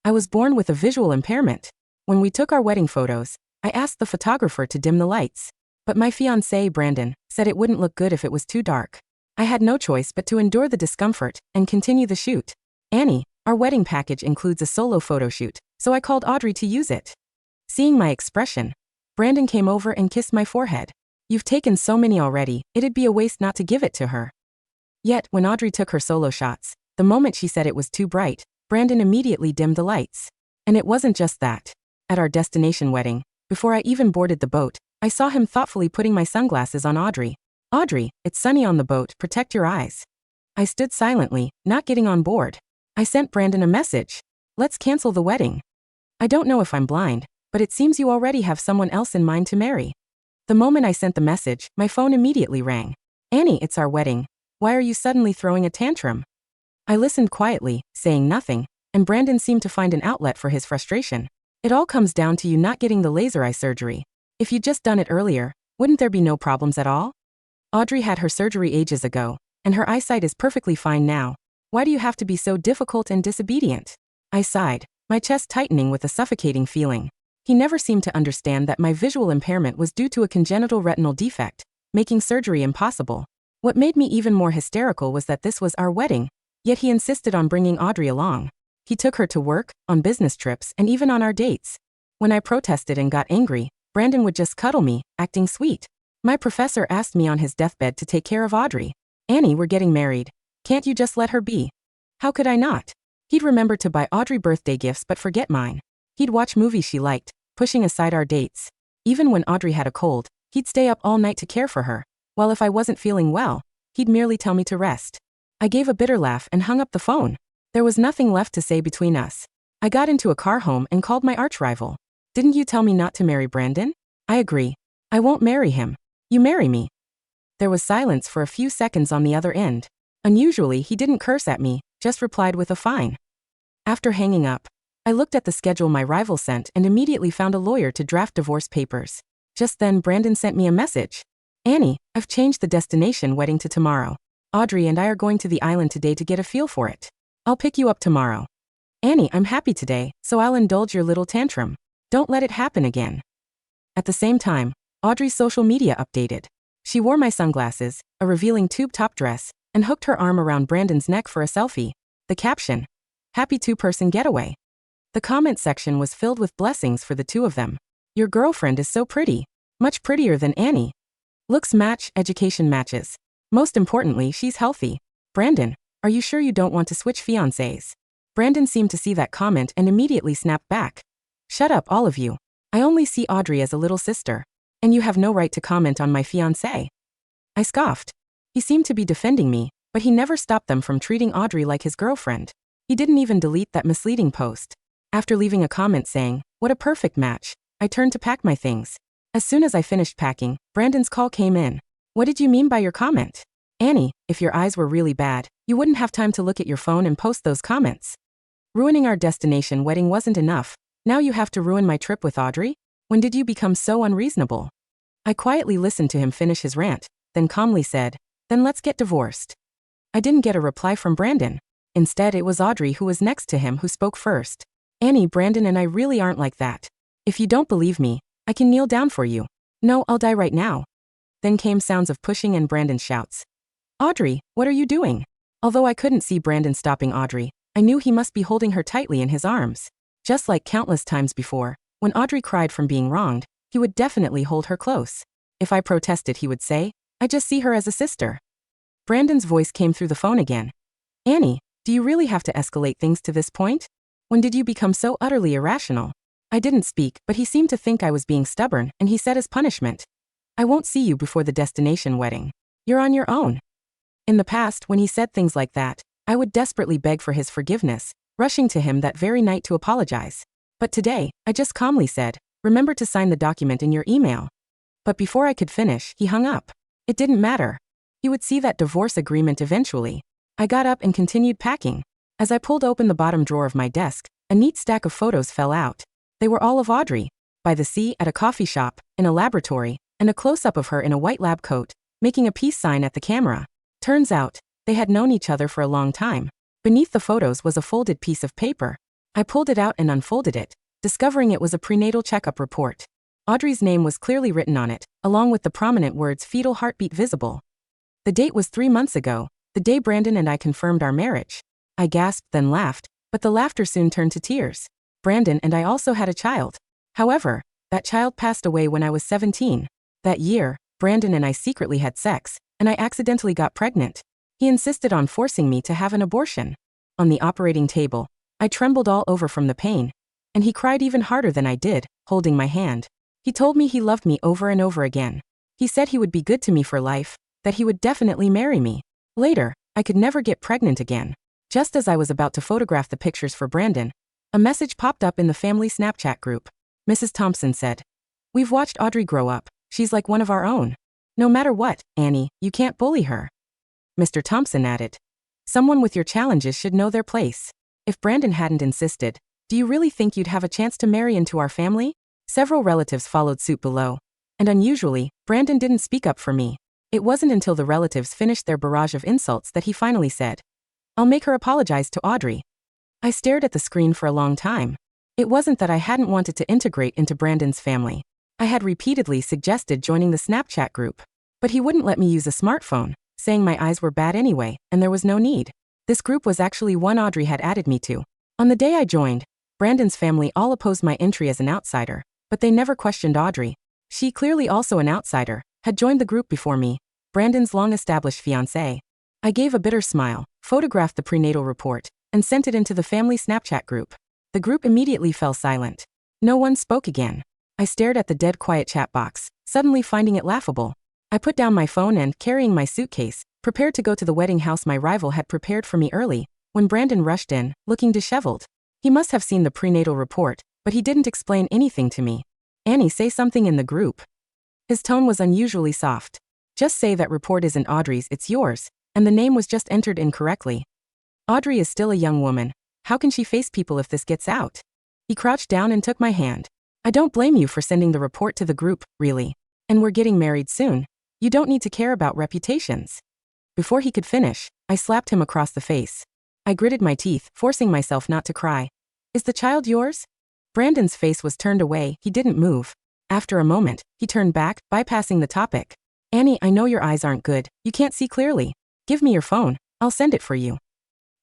I was born with a visual impairment. When we took our wedding photos, I asked the photographer to dim the lights. But my fiancé, Brandon, said it wouldn't look good if it was too dark. I had no choice but to endure the discomfort and continue the shoot. Annie, our wedding package includes a solo photo shoot, so I called Audrey to use it. Seeing my expression, Brandon came over and kissed my forehead. You've taken so many already, it'd be a waste not to give it to her. Yet, when Audrey took her solo shots, the moment she said it was too bright, Brandon immediately dimmed the lights. And it wasn't just that. At our destination wedding, before I even boarded the boat, I saw him thoughtfully putting my sunglasses on Audrey. Audrey, it's sunny on the boat, protect your eyes. I stood silently, not getting on board. I sent Brandon a message. Let's cancel the wedding. I don't know if I'm blind, but it seems you already have someone else in mind to marry. The moment I sent the message, my phone immediately rang. Annie, it's our wedding. Why are you suddenly throwing a tantrum? I listened quietly, saying nothing, and Brandon seemed to find an outlet for his frustration. It all comes down to you not getting the laser eye surgery. If you'd just done it earlier, wouldn't there be no problems at all? Audrey had her surgery ages ago, and her eyesight is perfectly fine now. Why do you have to be so difficult and disobedient? I sighed, my chest tightening with a suffocating feeling. He never seemed to understand that my visual impairment was due to a congenital retinal defect, making surgery impossible. What made me even more hysterical was that this was our wedding, yet he insisted on bringing Audrey along. He took her to work, on business trips, and even on our dates. When I protested and got angry, Brandon would just cuddle me, acting sweet. My professor asked me on his deathbed to take care of Audrey. Annie, we're getting married. Can't you just let her be? How could I not? He'd remember to buy Audrey birthday gifts but forget mine. He'd watch movies she liked, pushing aside our dates. Even when Audrey had a cold, he'd stay up all night to care for her, while if I wasn't feeling well, he'd merely tell me to rest. I gave a bitter laugh and hung up the phone. There was nothing left to say between us. I got into a car home and called my arch-rival. Didn't you tell me not to marry Brandon? I agree. I won't marry him. You marry me. There was silence for a few seconds on the other end. Unusually, he didn't curse at me, just replied with a fine. After hanging up, I looked at the schedule my rival sent and immediately found a lawyer to draft divorce papers. Just then, Brandon sent me a message. Annie, I've changed the destination wedding to tomorrow. Audrey and I are going to the island today to get a feel for it. I'll pick you up tomorrow. Annie, I'm happy today, so I'll indulge your little tantrum. Don't let it happen again. At the same time, Audrey's social media updated. She wore my sunglasses, a revealing tube top dress, and hooked her arm around Brandon's neck for a selfie. The caption, happy two-person getaway. The comment section was filled with blessings for the two of them. Your girlfriend is so pretty. Much prettier than Annie. Looks match, education matches. Most importantly, she's healthy. Brandon, are you sure you don't want to switch fiancés? Brandon seemed to see that comment and immediately snapped back. Shut up, all of you. I only see Audrey as a little sister. And you have no right to comment on my fiancé. I scoffed. He seemed to be defending me, but he never stopped them from treating Audrey like his girlfriend. He didn't even delete that misleading post. After leaving a comment saying, what a perfect match, I turned to pack my things. As soon as I finished packing, Brandon's call came in. What did you mean by your comment? Annie, if your eyes were really bad, you wouldn't have time to look at your phone and post those comments. Ruining our destination wedding wasn't enough. Now you have to ruin my trip with Audrey? When did you become so unreasonable? I quietly listened to him finish his rant, then calmly said, then let's get divorced. I didn't get a reply from Brandon. Instead, it was Audrey who was next to him who spoke first. Annie, Brandon and I really aren't like that. If you don't believe me, I can kneel down for you. No, I'll die right now. Then came sounds of pushing and Brandon's shouts. Audrey, what are you doing? Although I couldn't see Brandon stopping Audrey, I knew he must be holding her tightly in his arms. Just like countless times before, when Audrey cried from being wronged, he would definitely hold her close. If I protested, he would say, I just see her as a sister. Brandon's voice came through the phone again. Annie, do you really have to escalate things to this point? When did you become so utterly irrational? I didn't speak, but he seemed to think I was being stubborn, and he said as punishment, I won't see you before the destination wedding. You're on your own. In the past, when he said things like that, I would desperately beg for his forgiveness, rushing to him that very night to apologize. But today, I just calmly said, remember to sign the document in your email. But before I could finish, he hung up. It didn't matter. He would see that divorce agreement eventually. I got up and continued packing. As I pulled open the bottom drawer of my desk, a neat stack of photos fell out. They were all of Audrey, by the sea, at a coffee shop, in a laboratory, and a close-up of her in a white lab coat, making a peace sign at the camera. Turns out, they had known each other for a long time. Beneath the photos was a folded piece of paper. I pulled it out and unfolded it, discovering it was a prenatal checkup report. Audrey's name was clearly written on it, along with the prominent words fetal heartbeat visible. The date was 3 months ago, the day Brandon and I confirmed our marriage. I gasped, then laughed, but the laughter soon turned to tears. Brandon and I also had a child. However, that child passed away when I was 17. That year, Brandon and I secretly had sex, and I accidentally got pregnant. He insisted on forcing me to have an abortion. On the operating table, I trembled all over from the pain, and he cried even harder than I did, holding my hand. He told me he loved me over and over again. He said he would be good to me for life, that he would definitely marry me. Later, I could never get pregnant again. Just as I was about to photograph the pictures for Brandon, a message popped up in the family Snapchat group. Mrs. Thompson said, "We've watched Audrey grow up. She's like one of our own. No matter what, Annie, you can't bully her." Mr. Thompson added, "Someone with your challenges should know their place. If Brandon hadn't insisted, do you really think you'd have a chance to marry into our family?" Several relatives followed suit below, and unusually, Brandon didn't speak up for me. It wasn't until the relatives finished their barrage of insults that he finally said, "I'll make her apologize to Audrey." I stared at the screen for a long time. It wasn't that I hadn't wanted to integrate into Brandon's family. I had repeatedly suggested joining the Snapchat group, but he wouldn't let me use a smartphone, saying my eyes were bad anyway, and there was no need. This group was actually one Audrey had added me to. On the day I joined, Brandon's family all opposed my entry as an outsider, but they never questioned Audrey. She, clearly also an outsider, had joined the group before me, Brandon's long-established fiancé. I gave a bitter smile, photographed the prenatal report, and sent it into the family Snapchat group. The group immediately fell silent. No one spoke again. I stared at the dead quiet chat box, suddenly finding it laughable. I put down my phone and, carrying my suitcase, prepared to go to the wedding house my rival had prepared for me early, when Brandon rushed in, looking disheveled. He must have seen the prenatal report, but he didn't explain anything to me. "Annie, say something in the group." His tone was unusually soft. "Just say that report isn't Audrey's, it's yours, and the name was just entered incorrectly. Audrey is still a young woman. How can she face people if this gets out?" He crouched down and took my hand. "I don't blame you for sending the report to the group, really. And we're getting married soon. You don't need to care about reputations." Before he could finish, I slapped him across the face. I gritted my teeth, forcing myself not to cry. "Is the child yours?" Brandon's face was turned away, he didn't move. After a moment, he turned back, bypassing the topic. "Annie, I know your eyes aren't good, you can't see clearly. Give me your phone, I'll send it for you."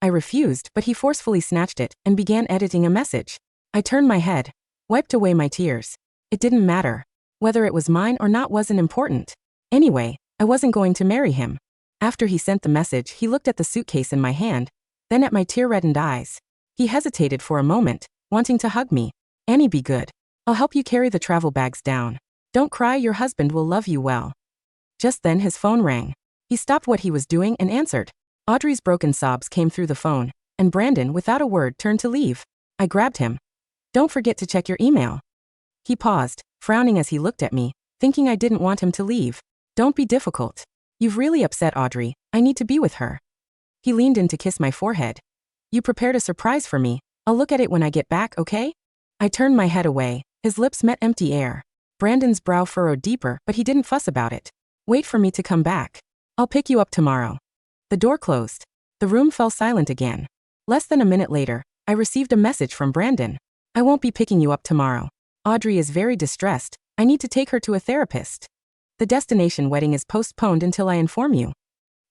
I refused, but he forcefully snatched it and began editing a message. I turned my head, wiped away my tears. It didn't matter. Whether it was mine or not wasn't important. Anyway, I wasn't going to marry him. After he sent the message, he looked at the suitcase in my hand, then at my tear-reddened eyes. He hesitated for a moment, wanting to hug me. "Annie, be good. I'll help you carry the travel bags down. Don't cry, your husband will love you well." Just then his phone rang. He stopped what he was doing and answered. Audrey's broken sobs came through the phone, and Brandon, without a word, turned to leave. I grabbed him. "Don't forget to check your email." He paused, frowning as he looked at me, thinking I didn't want him to leave. "Don't be difficult. You've really upset Audrey. I need to be with her." He leaned in to kiss my forehead. "You prepared a surprise for me. I'll look at it when I get back, okay?" I turned my head away. His lips met empty air. Brandon's brow furrowed deeper, but he didn't fuss about it. "Wait for me to come back. I'll pick you up tomorrow." The door closed. The room fell silent again. Less than a minute later, I received a message from Brandon. "I won't be picking you up tomorrow. Audrey is very distressed. I need to take her to a therapist. The destination wedding is postponed until I inform you."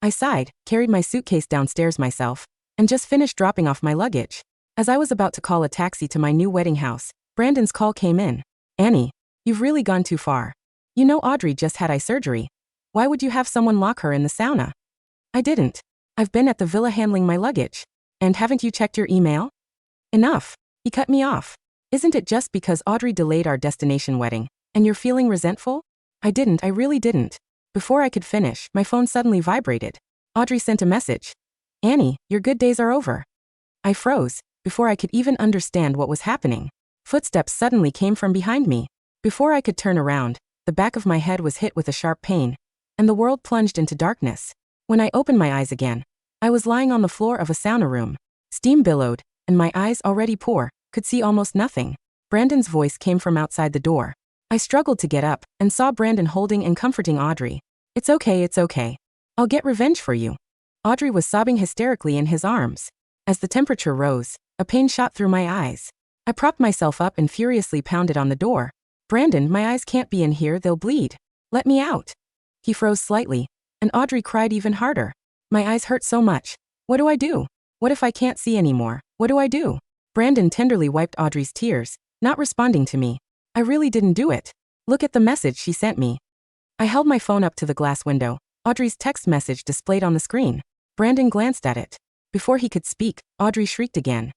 I sighed, carried my suitcase downstairs myself, and just finished dropping off my luggage. As I was about to call a taxi to my new wedding house, Brandon's call came in. "Annie, you've really gone too far. You know Audrey just had eye surgery. Why would you have someone lock her in the sauna?" "I didn't. I've been at the villa handling my luggage. And haven't you checked your email?" "Enough." He cut me off. "Isn't it just because Audrey delayed our destination wedding, and you're feeling resentful?" I really didn't. Before I could finish, my phone suddenly vibrated. Audrey sent a message. "Annie, your good days are over." I froze, before I could even understand what was happening. Footsteps suddenly came from behind me. Before I could turn around, the back of my head was hit with a sharp pain, and the world plunged into darkness. When I opened my eyes again, I was lying on the floor of a sauna room. Steam billowed, and my eyes, already poor, could see almost nothing. Brandon's voice came from outside the door. I struggled to get up, and saw Brandon holding and comforting Audrey. It's okay. I'll get revenge for you." Audrey was sobbing hysterically in his arms. As the temperature rose, A pain shot through my eyes. I propped myself up and furiously pounded on the door. Brandon, my eyes can't be in here, they'll bleed. Let me out. He froze slightly, and Audrey cried even harder. My eyes hurt so much. What do I do? What if I can't see anymore? What do I do? Brandon tenderly wiped Audrey's tears, not responding to me. I really didn't do it. Look at the message she sent me. I held my phone up to the glass window. Audrey's text message displayed on the screen. Brandon glanced at it. Before he could speak, Audrey shrieked again.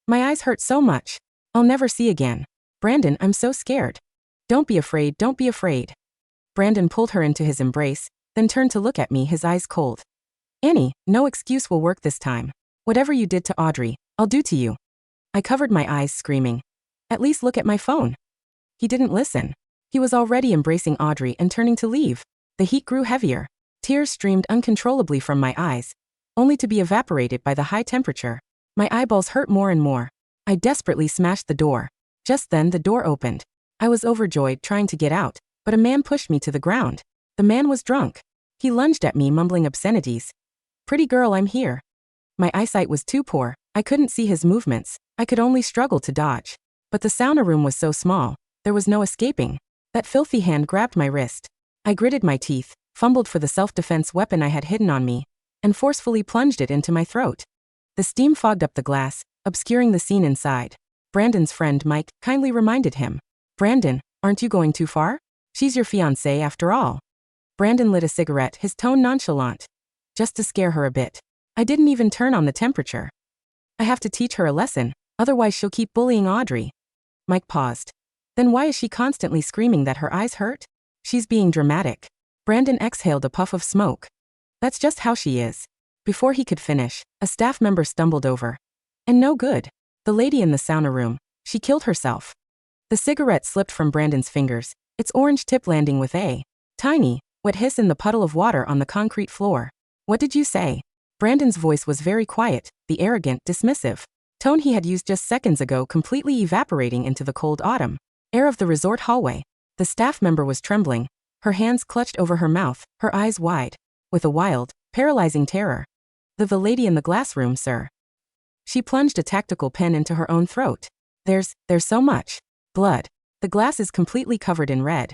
My eyes hurt so much. I'll never see again. Brandon, I'm so scared. Don't be afraid, don't be afraid. Brandon pulled her into his embrace, then turned to look at me, his eyes cold. Annie, no excuse will work this time. Whatever you did to Audrey, I'll do to you. I covered my eyes, screaming. At least look at my phone. He didn't listen. He was already embracing Audrey and turning to leave. The heat grew heavier. Tears streamed uncontrollably from my eyes, only to be evaporated by the high temperature. My eyeballs hurt more and more. I desperately smashed the door. Just then the door opened. I was overjoyed, trying to get out, but a man pushed me to the ground. The man was drunk. He lunged at me, mumbling obscenities. Pretty girl, I'm here. My eyesight was too poor. I couldn't see his movements. I could only struggle to dodge. But the sauna room was so small, there was no escaping. That filthy hand grabbed my wrist. I gritted my teeth, fumbled for the self-defense weapon I had hidden on me, and forcefully plunged it into my throat. The steam fogged up the glass, obscuring the scene inside. Brandon's friend Mike kindly reminded him. Brandon, aren't you going too far? She's your fiancé after all. Brandon lit a cigarette, his tone nonchalant. Just to scare her a bit. I didn't even turn on the temperature. I have to teach her a lesson, otherwise she'll keep bullying Audrey. Mike paused. Then why is she constantly screaming that her eyes hurt? She's being dramatic. Brandon exhaled a puff of smoke. That's just how she is. Before he could finish, a staff member stumbled over. And no good. The lady in the sauna room. She killed herself. The cigarette slipped from Brandon's fingers, its orange tip landing with a tiny, wet hiss in the puddle of water on the concrete floor. What did you say? Brandon's voice was very quiet, the arrogant, dismissive tone he had used just seconds ago completely evaporating into the cold autumn air of the resort hallway. The staff member was trembling, her hands clutched over her mouth, her eyes wide, with a wild, paralyzing terror. The lady in the glass room, sir. She plunged a tactical pen into her own throat. There's so much blood. The glass is completely covered in red.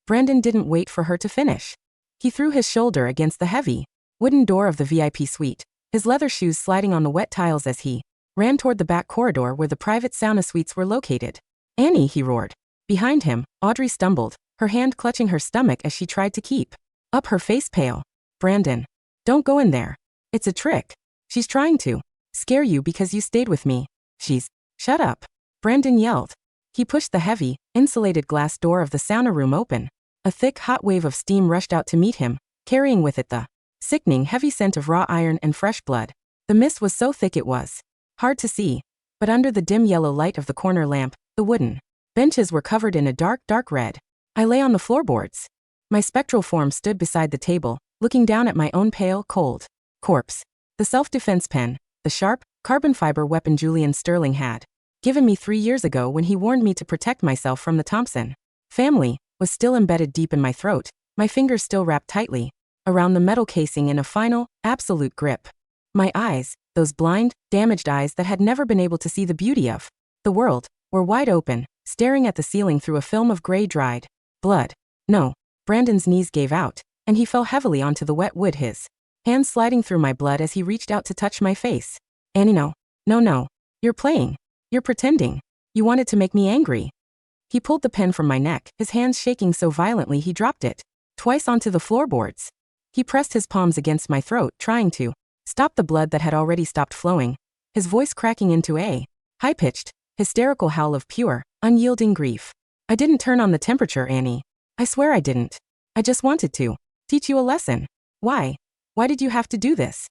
Brandon didn't wait for her to finish. He threw his shoulder against the heavy, wooden door of the VIP suite, his leather shoes sliding on the wet tiles as he ran toward the back corridor where the private sauna suites were located. Annie, he roared. Behind him, Audrey stumbled, her hand clutching her stomach as she tried to keep up her face pale. Brandon, don't go in there. It's a trick. She's trying to scare you because you stayed with me. Shut up. Brandon yelled. He pushed the heavy, insulated glass door of the sauna room open. A thick, hot wave of steam rushed out to meet him, carrying with it the sickening, heavy scent of raw iron and fresh blood. The mist was so thick it was hard to see, but under the dim yellow light of the corner lamp, the wooden benches were covered in a dark, dark red. I lay on the floorboards. My spectral form stood beside the table, looking down at my own pale, cold corpse. The self-defense pen, the sharp, carbon fiber weapon Julian Sterling had given me 3 years ago when he warned me to protect myself from the Thompson family, was still embedded deep in my throat, my fingers still wrapped tightly around the metal casing in a final, absolute grip. My eyes, those blind, damaged eyes that had never been able to see the beauty of the world, were wide open, staring at the ceiling through a film of gray dried blood. No. Brandon's knees gave out, and he fell heavily onto the wet wood, his hands sliding through my blood as he reached out to touch my face. Annie, no. No. You're playing. You're pretending. You wanted to make me angry. He pulled the pen from my neck, his hands shaking so violently he dropped it twice onto the floorboards. He pressed his palms against my throat, trying to stop the blood that had already stopped flowing, his voice cracking into a high-pitched, hysterical howl of pure, unyielding grief. I didn't turn on the temperature, Annie. I swear I didn't. I just wanted to teach you a lesson. Why? Why did you have to do this?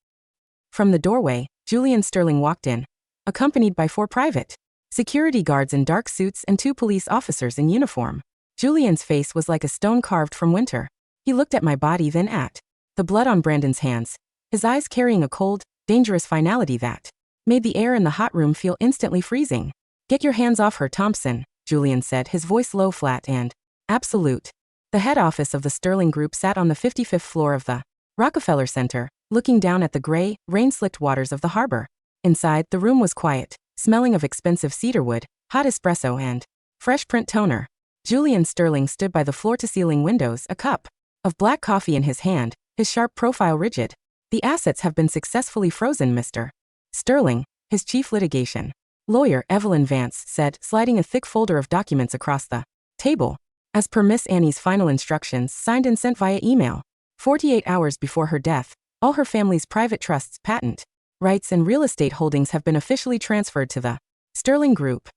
From the doorway, Julian Sterling walked in, accompanied by 4 private security guards in dark suits and 2 police officers in uniform. Julian's face was like a stone carved from winter. He looked at my body, then at the blood on Brandon's hands, his eyes carrying a cold, dangerous finality that made the air in the hot room feel instantly freezing. Get your hands off her, Thompson, Julian said, his voice low, flat, and absolute. The head office of the Sterling Group sat on the 55th floor of the Rockefeller Center, looking down at the gray, rain-slicked waters of the harbor. Inside, the room was quiet, smelling of expensive cedarwood, hot espresso and fresh print toner. Julian Sterling stood by the floor-to-ceiling windows, a cup of black coffee in his hand, his sharp profile rigid. The assets have been successfully frozen, Mr. Sterling, his chief litigation lawyer, Evelyn Vance, said, sliding a thick folder of documents across the table. As per Miss Annie's final instructions, signed and sent via email, 48 hours before her death, all her family's private trusts, patent rights and real estate holdings have been officially transferred to the Sterling Group.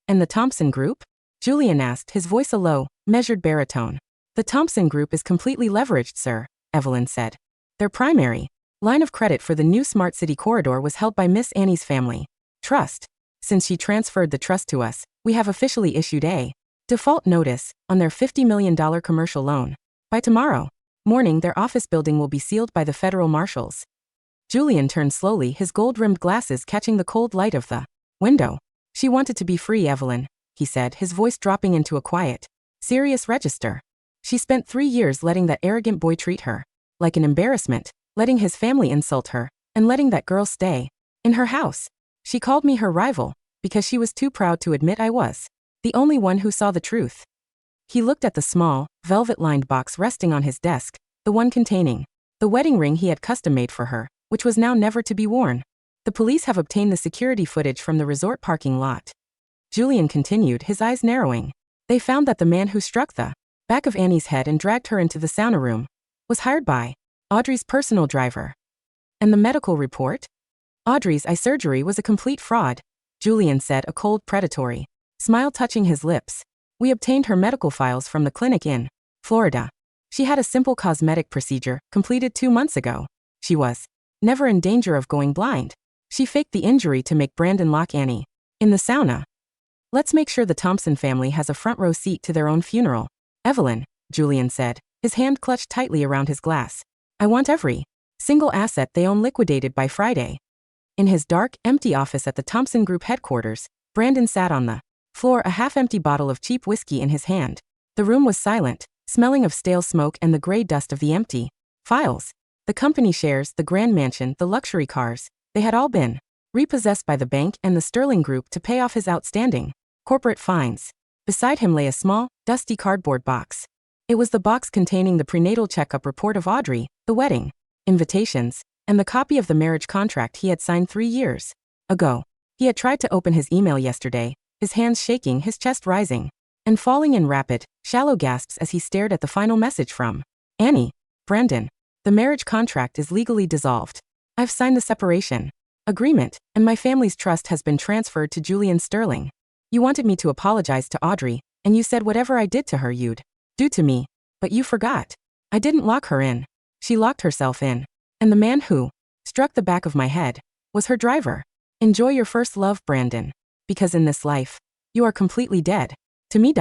And the Thompson Group? Julian asked, his voice a low, measured baritone. The Thompson Group is completely leveraged, sir, Evelyn said. Their primary line of credit for the new Smart City corridor was held by Miss Annie's family trust. Since she transferred the trust to us, we have officially issued a default notice on their $50 million commercial loan. By tomorrow morning, their office building will be sealed by the federal marshals. Julian turned slowly, his gold-rimmed glasses catching the cold light of the window. She wanted to be free, Evelyn, he said, his voice dropping into a quiet, serious register. She spent 3 years letting that arrogant boy treat her like an embarrassment, letting his family insult her, and letting that girl stay in her house. She called me her rival because she was too proud to admit I was the only one who saw the truth. He looked at the small, velvet-lined box resting on his desk, the one containing the wedding ring he had custom-made for her, which was now never to be worn. The police have obtained the security footage from the resort parking lot. Julian continued, his eyes narrowing. They found that the man who struck the back of Annie's head and dragged her into the sauna room was hired by Audrey's personal driver. And the medical report? Audrey's eye surgery was a complete fraud, Julian said, a cold, predatory smile touching his lips. We obtained her medical files from the clinic in Florida. She had a simple cosmetic procedure, completed 2 months ago. She was never in danger of going blind. She faked the injury to make Brandon lock Annie in the sauna. Let's make sure the Thompson family has a front row seat to their own funeral. Evelyn, Julian said, his hand clutched tightly around his glass. I want every single asset they own liquidated by Friday. In his dark, empty office at the Thompson Group headquarters, Brandon sat on the floor, a half-empty bottle of cheap whiskey in his hand. The room was silent, smelling of stale smoke and the gray dust of the empty files. The company shares, the grand mansion, the luxury cars, they had all been repossessed by the bank and the Sterling Group to pay off his outstanding corporate fines. Beside him lay a small, dusty cardboard box. It was the box containing the prenatal checkup report of Audrey, the wedding invitations, and the copy of the marriage contract he had signed 3 years ago. He had tried to open his email yesterday, his hands shaking, his chest rising and falling in rapid, shallow gasps as he stared at the final message from Annie. Brandon, the marriage contract is legally dissolved. I've signed the separation agreement, and my family's trust has been transferred to Julian Sterling. You wanted me to apologize to Audrey, and you said whatever I did to her you'd do to me, but you forgot. I didn't lock her in. She locked herself in. And the man who struck the back of my head was her driver. Enjoy your first love, Brandon. Because in this life, you are completely dead. To me.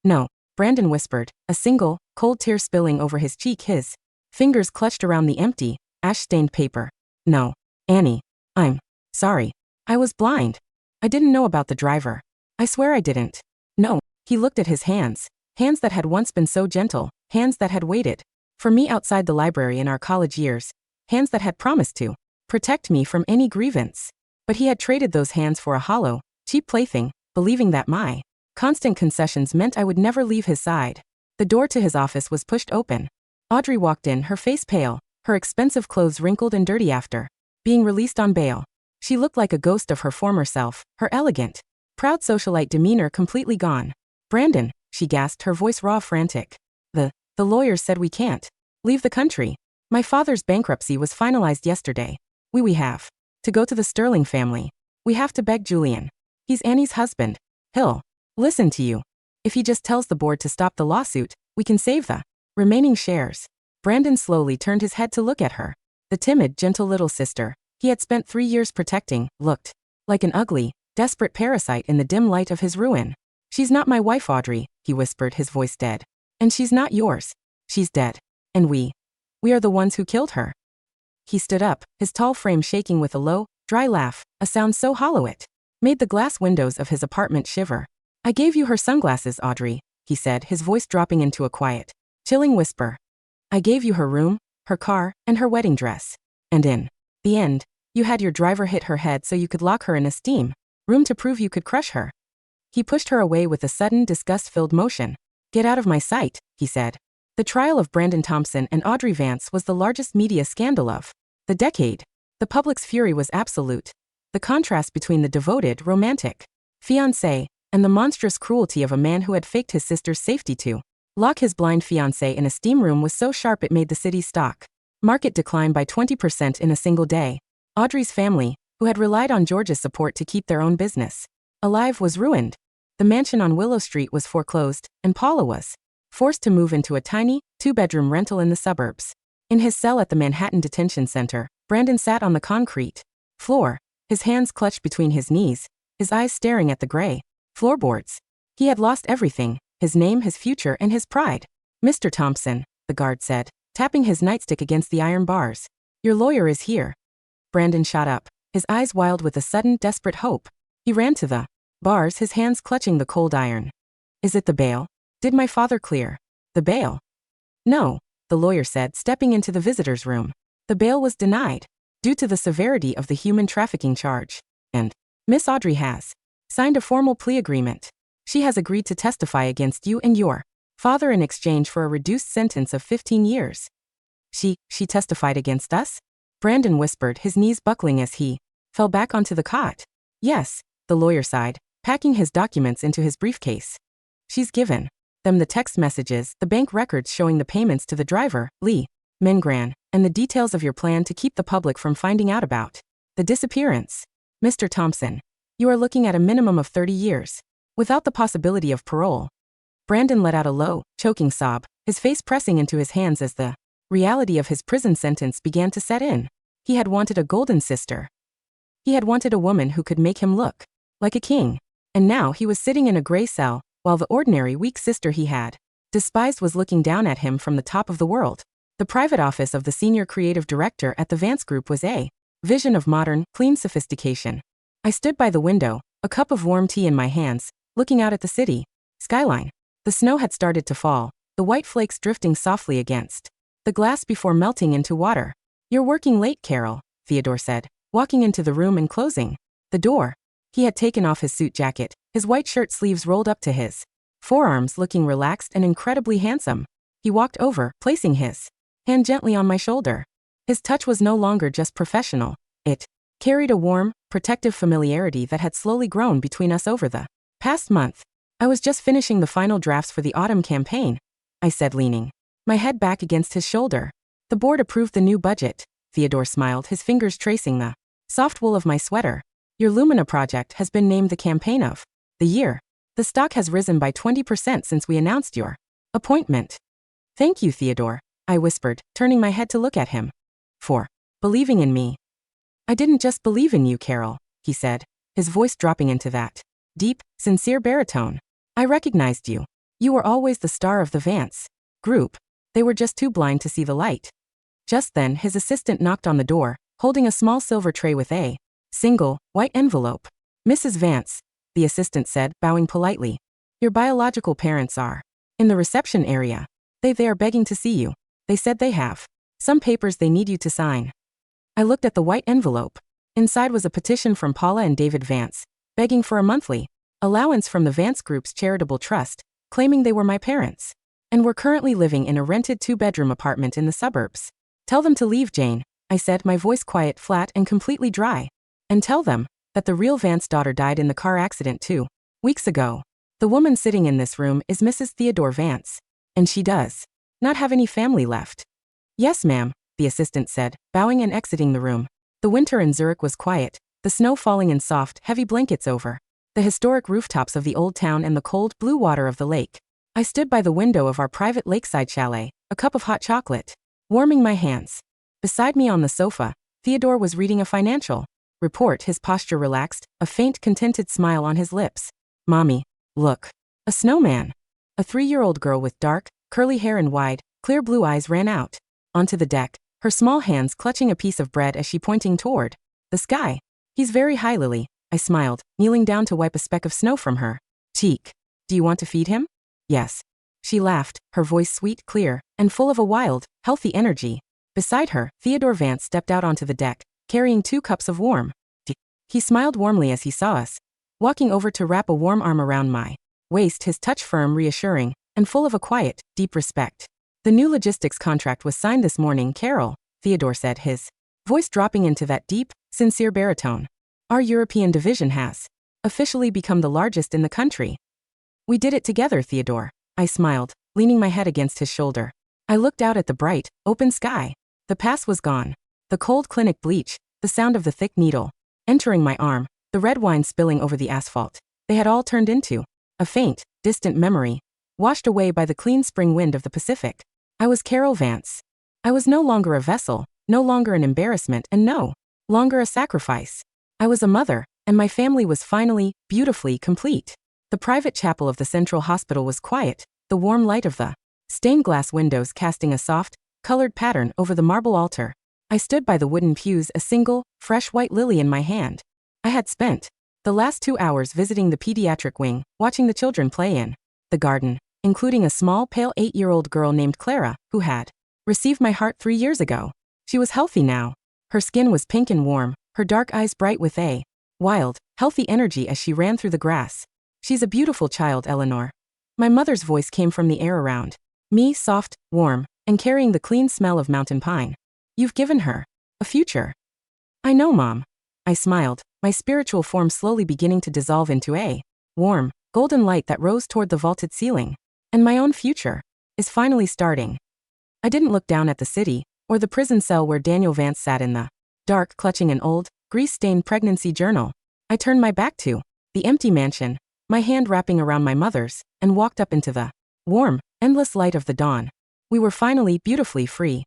No, Brandon whispered, a single, cold tear spilling over his cheek, his fingers clutched around the empty, ash-stained paper. No, Annie. I'm sorry. I was blind. I didn't know about the driver. I swear I didn't. No. He looked at his hands. Hands that had once been so gentle. Hands that had waited for me outside the library in our college years. Hands that had promised to protect me from any grievance. But he had traded those hands for a hollow, cheap plaything, believing that my constant concessions meant I would never leave his side. The door to his office was pushed open. Audrey walked in, her face pale, her expensive clothes wrinkled and dirty after being released on bail. She looked like a ghost of her former self, her elegant, proud socialite demeanor completely gone. Brandon, she gasped, her voice raw, frantic. The lawyers said we can't leave the country. My father's bankruptcy was finalized yesterday. We have to go to the Sterling family. We have to beg Julian. He's Annie's husband. He'll listen to you. If he just tells the board to stop the lawsuit, we can save the remaining shares. Brandon slowly turned his head to look at her. The timid, gentle little sister he had spent 3 years protecting looked like an ugly, desperate parasite in the dim light of his ruin. She's not my wife, Audrey, he whispered, his voice dead. And she's not yours. She's dead. And we are the ones who killed her. He stood up, his tall frame shaking with a low, dry laugh, a sound so hollow it made the glass windows of his apartment shiver. I gave you her sunglasses, Audrey, he said, his voice dropping into a quiet, chilling whisper. I gave you her room, her car, and her wedding dress. And in the end, you had your driver hit her head so you could lock her in esteem. Room to prove you could crush her. He pushed her away with a sudden, disgust-filled motion. Get out of my sight, he said. The trial of Brandon Thompson and Audrey Vance was the largest media scandal of the decade. The public's fury was absolute. The contrast between the devoted, romantic fiancé and the monstrous cruelty of a man who had faked his sister's safety to lock his blind fiancé in a steam room was so sharp it made the city's stock market decline by 20% in a single day. Audrey's family, who had relied on George's support to keep their own business alive, was ruined. The mansion on Willow Street was foreclosed, and Paula was forced to move into a tiny, two-bedroom rental in the suburbs. In his cell at the Manhattan Detention Center, Brandon sat on the concrete floor, his hands clutched between his knees, his eyes staring at the gray floorboards. He had lost everything, his name, his future, and his pride. Mr. Thompson, the guard said, tapping his nightstick against the iron bars. Your lawyer is here. Brandon shot up, his eyes wild with a sudden, desperate hope. He ran to the bars, his hands clutching the cold iron. Is it the bail? Did my father clear the bail? No, the lawyer said, stepping into the visitor's room. The bail was denied due to the severity of the human trafficking charge. And Miss Audrey has signed a formal plea agreement. She has agreed to testify against you and your father in exchange for a reduced sentence of 15 years. She testified against us? Brandon whispered, his knees buckling as he fell back onto the cot. Yes, the lawyer sighed, packing his documents into his briefcase. She's given them the text messages, the bank records showing the payments to the driver, Lee Mengran, and the details of your plan to keep the public from finding out about the disappearance. Mr. Thompson, you are looking at a minimum of 30 years, without the possibility of parole. Brandon let out a low, choking sob, his face pressing into his hands as the reality of his prison sentence began to set in. He had wanted a golden sister. He had wanted a woman who could make him look like a king. And now he was sitting in a gray cell, while the ordinary, weak sister he had despised was looking down at him from the top of the world. The private office of the senior creative director at the Vance Group was a vision of modern, clean sophistication. I stood by the window, a cup of warm tea in my hands, looking out at the city skyline. The snow had started to fall, the white flakes drifting softly against the glass before melting into water. You're working late, Carol, Theodore said, walking into the room and closing the door. He had taken off his suit jacket, his white shirt sleeves rolled up to his forearms, looking relaxed and incredibly handsome. He walked over, placing his hand gently on my shoulder. His touch was no longer just professional. It carried a warm, protective familiarity that had slowly grown between us over the past month. I was just finishing the final drafts for the autumn campaign, I said, leaning my head back against his shoulder. The board approved the new budget. Theodore smiled, his fingers tracing the soft wool of my sweater. Your Lumina project has been named the campaign of the year. The stock has risen by 20% since we announced your appointment. Thank you, Theodore, I whispered, turning my head to look at him. For believing in me. I didn't just believe in you, Carol, he said, his voice dropping into that deep, sincere baritone. I recognized you. You were always the star of the Vance Group. They were just too blind to see the light. Just then, his assistant knocked on the door, holding a small silver tray with a single, white envelope. Mrs. Vance, the assistant said, bowing politely. Your biological parents are in the reception area. They are begging to see you. They said they have some papers they need you to sign. I looked at the white envelope. Inside was a petition from Paula and David Vance, begging for a monthly allowance from the Vance Group's charitable trust, claiming they were my parents and were currently living in a rented two-bedroom apartment in the suburbs. Tell them to leave, Jane, I said, my voice quiet, flat, and completely dry. And tell them that the real Vance daughter died in the car accident 2 weeks ago. The woman sitting in this room is Mrs. Theodore Vance, and she does not have any family left. Yes, ma'am, the assistant said, bowing and exiting the room. The winter in Zurich was quiet, the snow falling in soft, heavy blankets over the historic rooftops of the old town and the cold, blue water of the lake. I stood by the window of our private lakeside chalet, a cup of hot chocolate warming my hands. Beside me on the sofa, Theodore was reading a financial report, his posture relaxed, a faint, contented smile on his lips. Mommy, look. A snowman. A 3-year-old girl with dark, curly hair and wide, clear blue eyes ran out onto the deck, her small hands clutching a piece of bread as she pointing toward the sky. He's very high, Lily, I smiled, kneeling down to wipe a speck of snow from her cheek. Do you want to feed him? Yes. She laughed, her voice sweet, clear, and full of a wild, healthy energy. Beside her, Theodore Vance stepped out onto the deck, carrying 2 cups of warm tea. He smiled warmly as he saw us, walking over to wrap a warm arm around my waist, his touch firm, reassuring, and full of a quiet, deep respect. The new logistics contract was signed this morning, Carol, Theodore said, his voice dropping into that deep, sincere baritone. Our European division has officially become the largest in the country. We did it together, Theodore. I smiled, leaning my head against his shoulder. I looked out at the bright, open sky. The past was gone. The cold clinic bleach, the sound of the thick needle entering my arm, the red wine spilling over the asphalt. They had all turned into a faint, distant memory, washed away by the clean spring wind of the Pacific. I was Carol Vance. I was no longer a vessel, no longer an embarrassment, and no longer a sacrifice. I was a mother, and my family was finally, beautifully complete. The private chapel of the Central Hospital was quiet, the warm light of the stained glass windows casting a soft, colored pattern over the marble altar. I stood by the wooden pews, a single, fresh white lily in my hand. I had spent the last 2 hours visiting the pediatric wing, watching the children play in the garden, including a small, pale 8-year-old girl named Clara, who had received my heart 3 years ago. She was healthy now. Her skin was pink and warm, her dark eyes bright with a wild, healthy energy as she ran through the grass. She's a beautiful child, Eleanor. My mother's voice came from the air around me, soft, warm, and carrying the clean smell of mountain pine. You've given her a future. I know, Mom. I smiled, my spiritual form slowly beginning to dissolve into a warm, golden light that rose toward the vaulted ceiling. And my own future is finally starting. I didn't look down at the city, or the prison cell where Daniel Vance sat in the dark, clutching an old, grease-stained pregnancy journal. I turned my back to the empty mansion, my hand wrapping around my mother's, and walked up into the warm, endless light of the dawn. We were finally beautifully free.